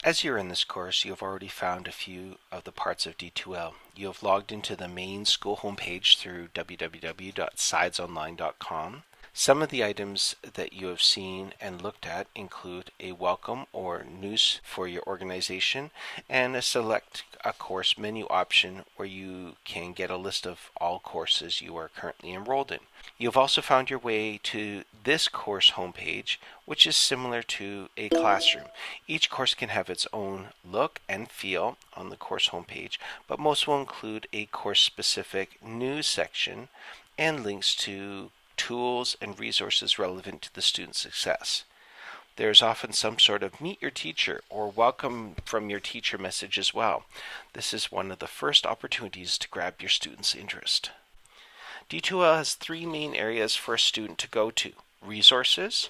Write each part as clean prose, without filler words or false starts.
As you're in this course, you have already found a few of the parts of D2L. You have logged into the main school homepage through www.sidesonline.com. Some of the items that you have seen and looked at include a welcome or news for your organization and a select a course menu option where you can get a list of all courses you are currently enrolled in. You've also found your way to this course homepage, which is similar to a classroom. Each course can have its own look and feel on the course homepage, but most will include a course-specific news section and links to tools and resources relevant to the student's success. There is often some sort of meet your teacher or welcome from your teacher message as well. This is one of the first opportunities to grab your student's interest. D2L has three main areas for a student to go to. Resources.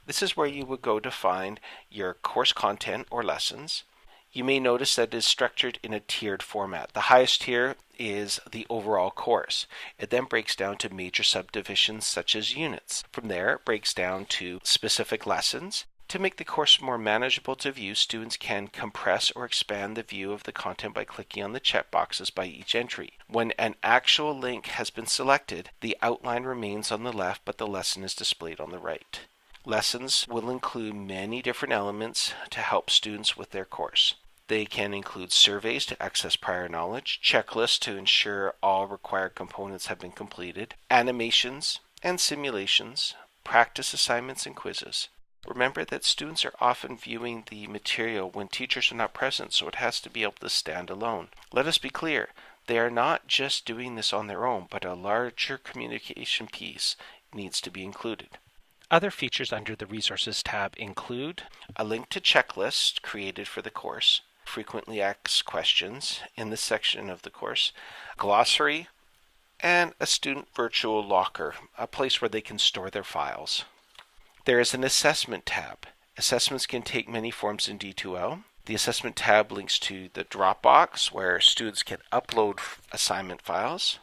This is where you would go to find your course content or lessons. You may notice that it is structured in a tiered format. The highest tier is the overall course. It then breaks down to major subdivisions such as units. From there, it breaks down to specific lessons. To make the course more manageable to view, students can compress or expand the view of the content by clicking on the checkboxes by each entry. When an actual link has been selected, the outline remains on the left, but the lesson is displayed on the right. Lessons will include many different elements to help students with their course. They can include surveys to access prior knowledge, checklists to ensure all required components have been completed, animations and simulations, practice assignments and quizzes. Remember that students are often viewing the material when teachers are not present, so it has to be able to stand alone. Let us be clear, they are not just doing this on their own, but a larger communication piece needs to be included. Other features under the Resources tab include a link to checklists created for the course, frequently asked questions in this section of the course, glossary, and a student virtual locker, a place where they can store their files. There is an Assessment tab. Assessments can take many forms in D2L. The Assessment tab links to the Dropbox, where students can upload assignment files.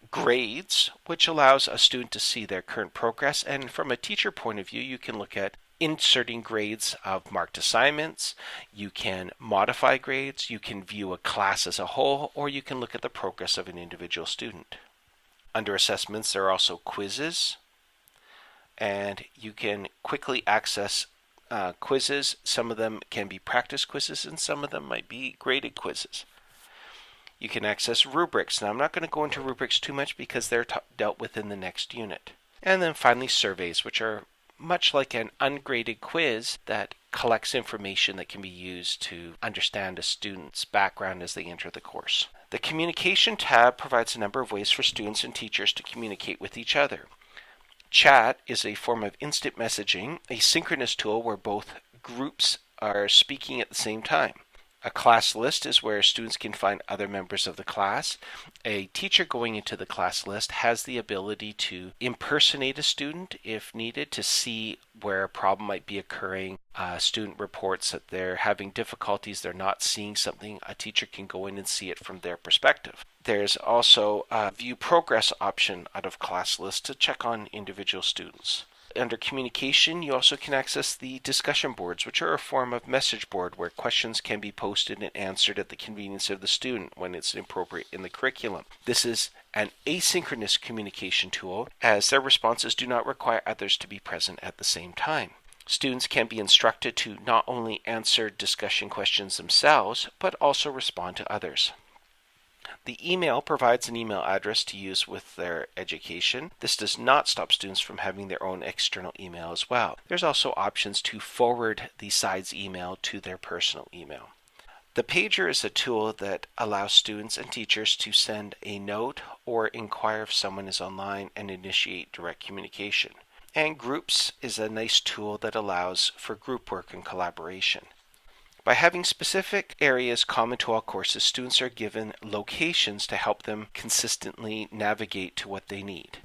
Grades, which allows a student to see their current progress, and from a teacher point of view, you can look at inserting grades of marked assignments, you can modify grades, you can view a class as a whole, or you can look at the progress of an individual student. Under assessments, there are also quizzes, and you can quickly access quizzes. Some of them can be practice quizzes, and some of them might be graded quizzes. You can access rubrics. Now, I'm not going to go into rubrics too much because they're dealt with in the next unit. And then finally, surveys, which are much like an ungraded quiz that collects information that can be used to understand a student's background as they enter the course. The Communication tab provides a number of ways for students and teachers to communicate with each other. Chat is a form of instant messaging, a synchronous tool where both groups are speaking at the same time. A class list is where students can find other members of the class. A teacher going into the class list has the ability to impersonate a student if needed to see where a problem might be occurring. A student reports that they're having difficulties, they're not seeing something. A teacher can go in and see it from their perspective. There's also a view progress option out of class list to check on individual students. Under communication, you also can access the discussion boards, which are a form of message board where questions can be posted and answered at the convenience of the student when it's appropriate in the curriculum. This is an asynchronous communication tool, as their responses do not require others to be present at the same time. Students can be instructed to not only answer discussion questions themselves, but also respond to others. The email provides an email address to use with their education. This does not stop students from having their own external email as well. There's also options to forward the side's email to their personal email. The pager is a tool that allows students and teachers to send a note or inquire if someone is online and initiate direct communication. And groups is a nice tool that allows for group work and collaboration. By having specific areas common to all courses, students are given locations to help them consistently navigate to what they need.